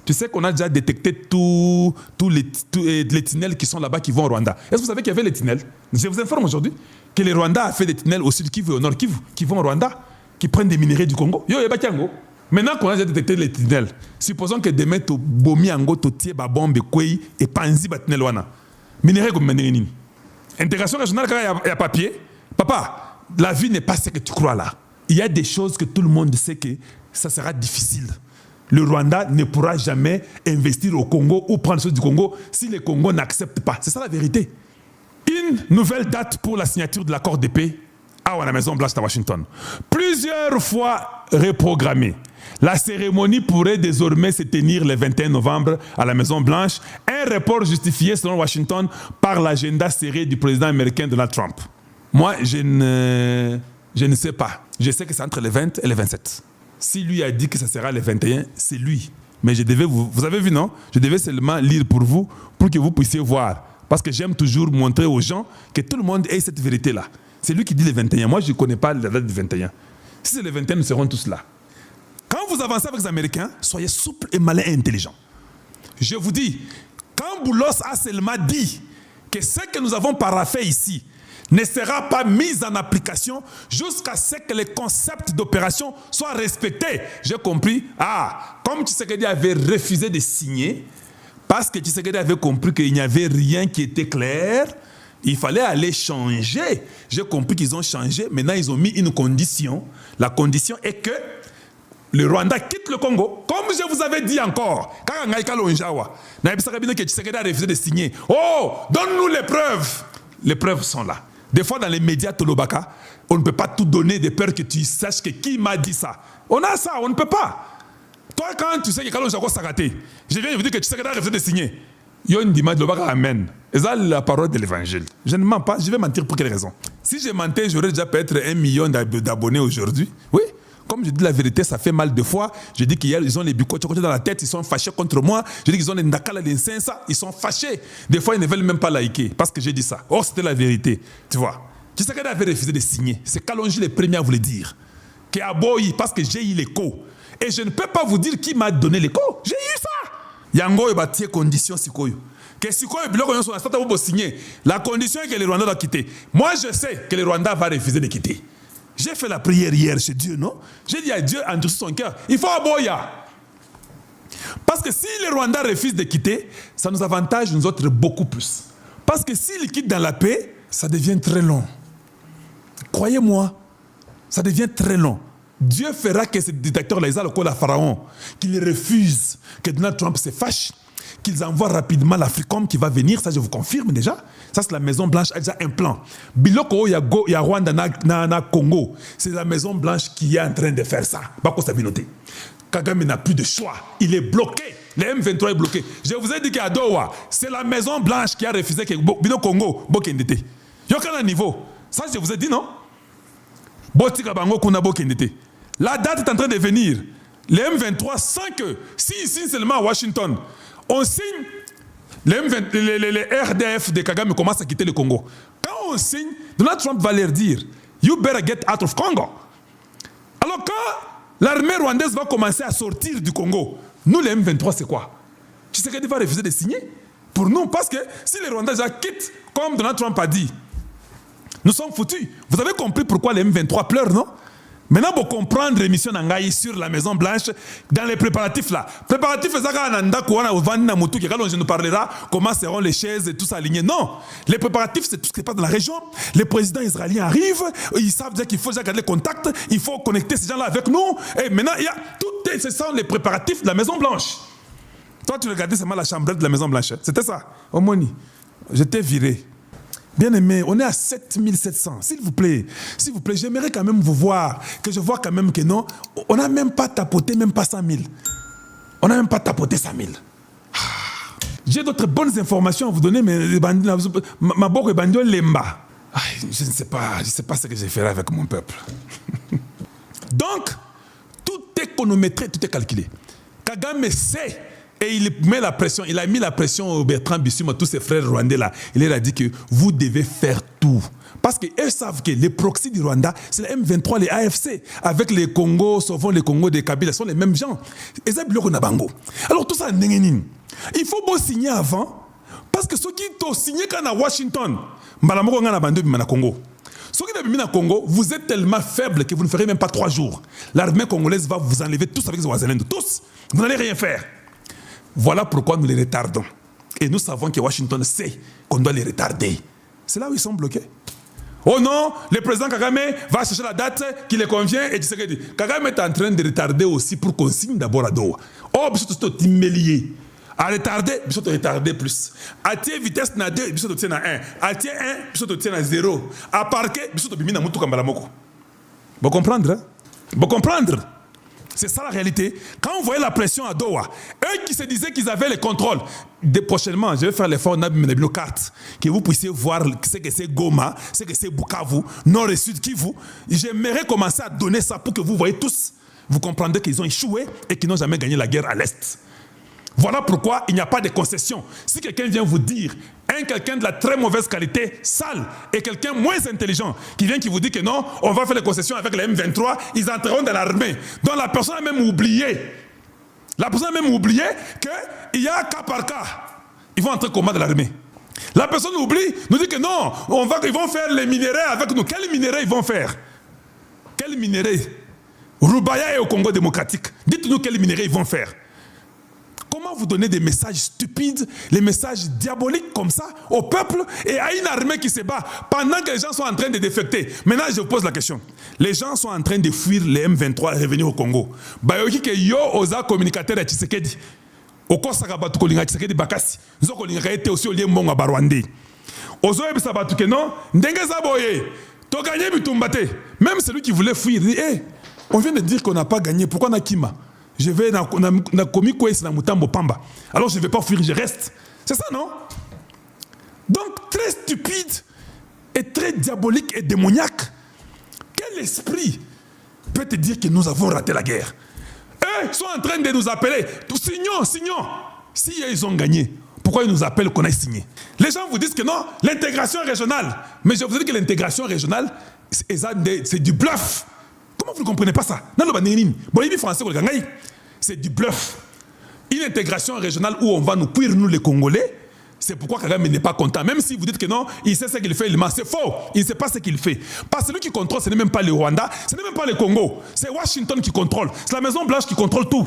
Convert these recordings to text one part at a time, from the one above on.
Tu sais qu'on a déjà détecté tous les tunnels qui sont là-bas qui vont au Rwanda. Est-ce que vous savez qu'il y avait les tunnels? Je vous informe aujourd'hui que le Rwanda a fait des tunnels au sud Kivu et au nord Kivu qui vont au Rwanda, qui prennent des minéraux du Congo. Maintenant qu'on a déjà détecté les tunnels, supposons que demain tu bomi ango tu tie ba bombe kwei et panzi ba tunnel wana. Minéraux comme meneni. Intégration régionale quand il y a papier. Papa, la vie n'est pas ce que tu crois là. Il y a des choses que tout le monde sait que ça sera difficile. Le Rwanda ne pourra jamais investir au Congo ou prendre ceux du Congo si le Congo n'accepte pas. C'est ça la vérité. Une nouvelle date pour la signature de l'accord de paix à la Maison Blanche à Washington. Plusieurs fois reprogrammée. La cérémonie pourrait désormais se tenir le 21 novembre à la Maison Blanche. Un report justifié selon Washington par l'agenda serré du président américain Donald Trump. Moi, je ne sais pas. Je sais que c'est entre le 20 et le 27. Si lui a dit que ça sera le 21, c'est lui. Mais je devais vous avez vu, non? Je devais seulement lire pour vous, pour que vous puissiez voir. Parce que j'aime toujours montrer aux gens que tout le monde ait cette vérité-là. C'est lui qui dit le 21. Moi, je ne connais pas la date du 21. Si c'est le 21, nous serons tous là. Quand vous avancez avec les Américains, soyez souples et malins et intelligents. Je vous dis, quand Boulos a seulement dit que ce que nous avons paraphé ici ne sera pas mis en application jusqu'à ce que les concepts d'opération soient respectés. J'ai compris. Comme Tshisekedi avait refusé de signer, parce que Tshisekedi avait compris qu'il n'y avait rien qui était clair, il fallait aller changer. J'ai compris qu'ils ont changé. Maintenant, ils ont mis une condition. La condition est que le Rwanda quitte le Congo. Comme je vous avais dit encore, quand Tshisekedi a refusé de signer, donne-nous les preuves. Les preuves sont là. Des fois, dans les médias Tolobaka, on ne peut pas tout donner de peur que tu saches que qui m'a dit ça. On a ça, on ne peut pas. Toi, quand tu sais que Kalon Jago Sagaté, je viens de vous dire que tu sais que tu as refusé de signer. Yo Ndima Tolobaka amen. Et ça, la parole de l'évangile. Je ne mens pas, je vais mentir pour quelle raison? Si je mentais, j'aurais déjà peut-être 1 million d'abonnés aujourd'hui. Oui. Comme je dis la vérité, ça fait mal de fois. Je dis qu'ils ont les bicots dans la tête, ils sont fâchés contre moi. Je dis qu'ils ont les nakala, les sensa, ils sont fâchés. Des fois, ils ne veulent même pas liker parce que j'ai dit ça. Or, c'était la vérité. Tu vois. Tu sais qu'elle avait refusé de signer. C'est Kalonji le premier à vous le dire. Que Aboyi, parce que j'ai eu l'écho. Et je ne peux pas vous dire qui m'a donné l'écho. J'ai eu ça. Yango, il va tirer condition, Sikoyo. Que Sikoyo, il va signer. La condition est que le Rwanda doit quitter. Moi, je sais que le Rwanda va refuser de quitter. J'ai fait la prière hier chez Dieu, non? J'ai dit à Dieu, endurcir son cœur, il faut Aboya. Parce que si le Rwanda refuse de quitter, ça nous avantage nous autres beaucoup plus. Parce que s'il quitte dans la paix, ça devient très long. Croyez-moi, ça devient très long. Dieu fera que ce dictateur-là, le col à Pharaon, qu'il refuse, que Donald Trump se fâche, qu'ils envoient rapidement l'Africom qui va venir, ça je vous confirme déjà. Ça c'est la Maison Blanche a déjà un plan. Biloko il y a Rwanda na Congo, c'est la Maison Blanche qui est en train de faire ça. Bako Sabinote. Kagame n'a plus de choix, il est bloqué. Le M23 est bloqué. Je vous ai dit qu'à Doha, c'est la Maison Blanche qui a refusé que Bino Congo Bokendete. Yokana niveau. Ça je vous ai dit non? Botika bango kuna Bokendete. La date est en train de venir. Le M23 sans que si ici seulement à Washington on signe, les RDF de Kagame commencent à quitter le Congo. Quand on signe, Donald Trump va leur dire « You better get out of Congo ». Alors quand l'armée rwandaise va commencer à sortir du Congo, nous les M23 c'est quoi? Tu sais qu'il va refuser de signer pour nous, parce que si les Rwandais quittent, comme Donald Trump a dit, nous sommes foutus. Vous avez compris pourquoi les M23 pleurent, non? Maintenant, pour comprendre l'émission Nangaï sur la Maison Blanche, dans les préparatifs là. Préparatifs, c'est ça quand on nous parlera comment seront les chaises et tout ça aligné. Non, les préparatifs, c'est tout ce qui se passe dans la région. Les présidents israéliens arrivent, ils savent déjà qu'il faut déjà garder les contacts, il faut connecter ces gens-là avec nous. Et maintenant, il y a ce sont les préparatifs de la Maison Blanche. Toi, tu regardais seulement la chambrette de la Maison Blanche. C'était ça. Omoni, je t'ai viré. Bien aimé, on est à 7700. S'il vous plaît, j'aimerais quand même vous voir, que je vois quand même que non, on n'a même pas tapoté, même pas 100 000. On n'a même pas tapoté 100 000. J'ai d'autres bonnes informations à vous donner, mais ma boque est bandio lemba. Je ne sais pas ce que je ferai avec mon peuple. Donc, tout est chronométré, tout est calculé. Kagame sait. Et il met la pression, il a mis la pression au Bertrand Bissuma, tous ses frères rwandais là. Il leur a dit que vous devez faire tout tout. Parce qu'eux savent que les proxys du Rwanda, c'est les M23, les AFC. Avec les Congos, souvent les Congos des Kabila, sont les mêmes gens. Et ça, alors tout ça, il faut bien signer avant. Parce que ceux qui ont signé quand à Washington, Congo. Ceux qui ont au Congo, vous êtes tellement faible que vous ne ferez même pas 3 jours. L'armée congolaise va vous enlever tous avec les Ouazalendo. Tous. Vous n'allez rien faire. Voilà pourquoi nous les retardons. Et nous savons que Washington sait qu'on doit les retarder. C'est là où ils sont bloqués. Oh non, le président Kagame va chercher la date qui lui convient et tu sais que Kagame est en train de retarder aussi pour qu'on signe d'abord à Doha. Oh, je suis humilié. À retarder, je suis retarder plus. À tirer vitesse na 2, je suis tirer na 1. À tirer 1, je suis tirer na 0. À parquer, je suis tirer na mutu kambalamoko. Vous comprendre, hein? Vous comprendre? C'est ça la réalité. Quand on voyait la pression à Doha, eux qui se disaient qu'ils avaient le contrôle, prochainement, je vais faire l'effort de carte, que vous puissiez voir ce que c'est Goma, ce que c'est Bukavu, Nord et Sud Kivu. J'aimerais commencer à donner ça pour que vous voyez tous, vous comprendrez qu'ils ont échoué et qu'ils n'ont jamais gagné la guerre à l'Est. Voilà pourquoi il n'y a pas de concession. Si quelqu'un vient vous dire, quelqu'un de la très mauvaise qualité, sale, et quelqu'un moins intelligent, qui vient qui vous dit que non, on va faire les concessions avec les M23, ils entreront dans l'armée. Donc la personne a même oublié. La personne a même oublié qu'il y a cas par cas. Ils vont entrer comment dans l'armée. La personne oublie, nous dit que non, ils vont faire les minéraux avec nous. Quels minéraux ils vont faire? Quels minéraux? Rubaya est au Congo démocratique. Dites-nous quels minéraux ils vont faire. Comment vous donnez des messages stupides, les messages diaboliques comme ça au peuple et à une armée qui se bat pendant que les gens sont en train de défecter? Maintenant, je vous pose la question. Les gens sont en train de fuir les M23 et revenir au Congo. Bayoki ke yo oza communicateur à Tshisekedi. Oko sakabatu kolinga Tshisekedi bakasi. Zo kolinga été aussi au lieu monga barwandé. Ozo ebisa batu ke non, ndenge za boye. To gagner bitumbate. Même celui qui voulait fuir dit on vient de dire qu'on n'a pas gagné. Pourquoi on a Kima? Je vais na komi quoi na mutambo pamba. Alors je ne vais pas fuir, je reste. C'est ça, non? Donc très stupide et très diabolique et démoniaque. Quel esprit peut te dire que nous avons raté la guerre? Eux sont en train de nous appeler. Signons. Si ils ont gagné, pourquoi ils nous appellent qu'on a signé? Les gens vous disent que non, l'intégration régionale. Mais je vous dis que l'intégration régionale, c'est du bluff. Comment vous ne comprenez pas ça? C'est du bluff. Une intégration régionale où on va nous cuire, nous les Congolais, c'est pourquoi Kagame n'est pas content. Même si vous dites que non, il sait ce qu'il fait, c'est faux. Il ne sait pas ce qu'il fait. Parce que celui qui contrôle, ce n'est même pas le Rwanda, ce n'est même pas le Congo. C'est Washington qui contrôle. C'est la Maison Blanche qui contrôle tout.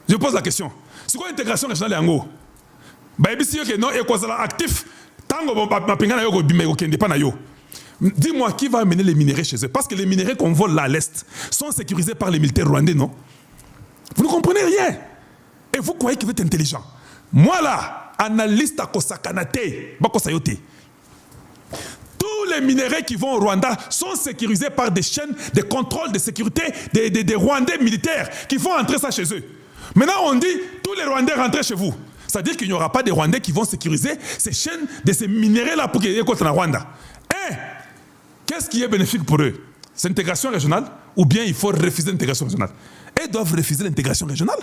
Je pose la question. C'est quoi l'intégration régionale en Ango? Actif. Dis-moi, qui va amener les minéraux chez eux? Parce que les minéraux qu'on vole là à l'Est sont sécurisés par les militaires rwandais, non? Vous ne comprenez rien. Et vous croyez que vous êtes intelligent. Moi là, analyste à Kosakanate, Bakosayote. Tous les minéraux qui vont au Rwanda sont sécurisés par des chaînes de contrôle de sécurité des Rwandais militaires qui font entrer ça chez eux. Maintenant, on dit, tous les Rwandais rentrez chez vous. C'est-à-dire qu'il n'y aura pas de Rwandais qui vont sécuriser ces chaînes de ces minéraux-là pour qu'ils aient contre la Rwanda. Qu'est-ce qui est bénéfique pour eux? C'est l'intégration régionale ou bien il faut refuser l'intégration régionale? Ils doivent refuser l'intégration régionale.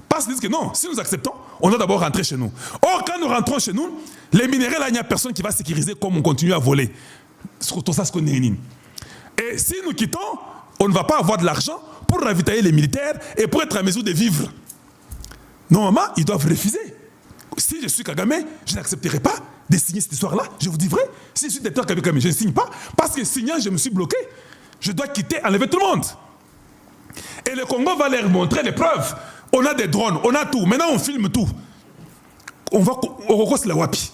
Parce qu'ils disent que non, si nous acceptons, on doit d'abord rentrer chez nous. Or, quand nous rentrons chez nous, les minéraux, là, il n'y a personne qui va sécuriser comme on continue à voler. Surtout ça, ce qu'on est. Et si nous quittons, on ne va pas avoir de l'argent pour ravitailler les militaires et pour être à mesure de vivre. Normalement, ils doivent refuser. Si je suis Kagame, je n'accepterai pas de signer cette histoire-là. Je vous dis vrai. Si je suis dictateur Kagame, je ne signe pas. Parce que signant, je me suis bloqué. Je dois quitter, enlever tout le monde. Et le Congo va leur montrer les preuves. On a des drones, on a tout. Maintenant, on filme tout. On va au Rokos la Wapi.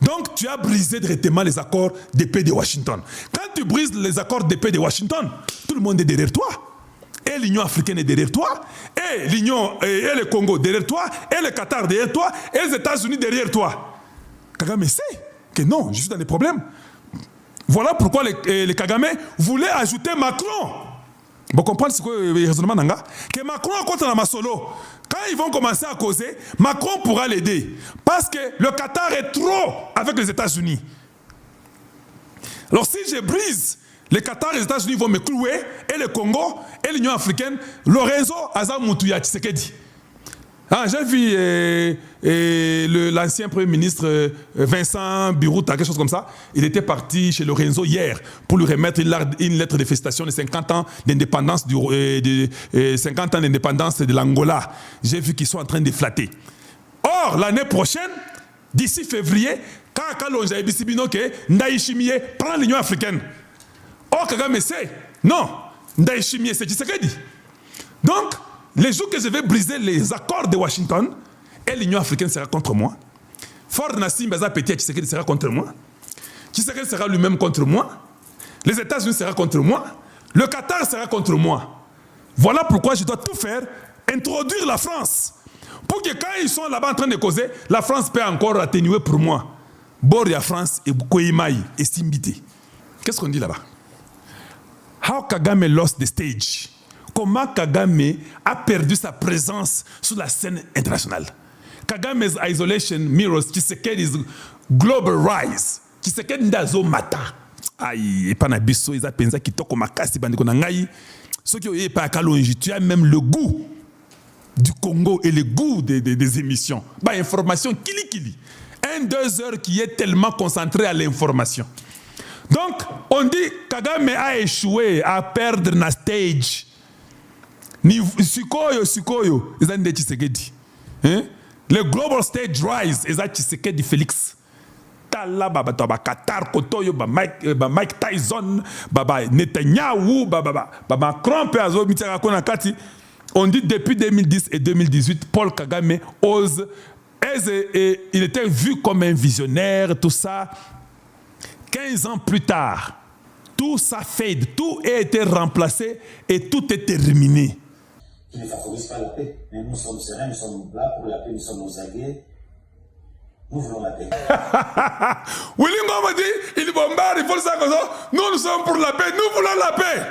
Donc, tu as brisé directement les accords de paix de Washington. Quand tu brises les accords de paix de Washington, tout le monde est derrière toi. Et l'Union africaine est derrière toi, et l'Union et le Congo derrière toi, et le Qatar derrière toi, et les États-Unis derrière toi. Kagame sait que non, je suis dans des problèmes. Voilà pourquoi les Kagame voulaient ajouter Macron. Vous comprenez ce que le raisonnement nanga? Que Macron contre la Masolo. Quand ils vont commencer à causer, Macron pourra l'aider. Parce que le Qatar est trop avec les États-Unis. Alors si je brise le Qatar et les États-Unis vont me clouer, et le Congo, et l'Union africaine, Lorenzo Azamoutuya Tshisekedi. Ah, j'ai vu l'ancien Premier ministre Vincent Biruta, quelque chose comme ça. Il était parti chez Lorenzo hier pour lui remettre une lettre de félicitation de 50 ans d'indépendance 50 ans d'indépendance de l'Angola. J'ai vu qu'ils sont en train de flatter. Or, l'année prochaine, d'ici février, quand Kalonja et Bissibinoke, Ndaïchimie prend l'Union africaine. Or, Kagame sait, non, Ndaïchimie, c'est Tshisekedi. Donc, les jours que je vais briser les accords de Washington, et l'Union africaine sera contre moi. Ford Nassim Baza Petit Tshisekedi sera contre moi. Tshisekedi sera lui-même contre moi. Les États-Unis seront contre moi. Le Qatar sera contre moi. Voilà pourquoi je dois tout faire, introduire la France. Pour que quand ils sont là-bas en train de causer, la France peut encore atténuer pour moi. Boria France et Koimaï et Simbiti. Qu'est-ce qu'on dit là-bas? How Kagame lost the stage. Comment Kagame a perdu sa présence sur la scène internationale. Kagame's isolation mirrors Tshisekedi's global rise. Tshisekedi ndazo mata. Aïe, et pas na biso, ils a pensé qu'il toko makasi bandiko na ngai. Ce qui est pas Kalonji, tu as même le goût du Congo et le goût des émissions. Bah, information kili. 1-2 heures qui est tellement concentré à l'information. Donc, on dit Kagame a échoué à perdre na stage. Ni Sikoyo, ils ont dit Tshisekedi. Le global stage rise, ils ont dit Tshisekedi Félix. Tala, baba, Qatar, Kotoyo, Mike Tyson, baba, Netanyahu, baba, Macron, Peazo, Mitterrand, Kati. On dit depuis 2010 et 2018, Paul Kagame ose, il était vu comme un visionnaire, tout ça. 15 ans plus tard, tout ça fade, tout a été remplacé et tout est terminé. Qui ne favorise pas la paix. Mais nous sommes sereins, nous sommes là pour la paix, nous sommes aux aguets. Nous voulons la paix. Willy Ngoma dit, il bombarde, il faut le savoir. Nous sommes pour la paix, nous voulons la paix.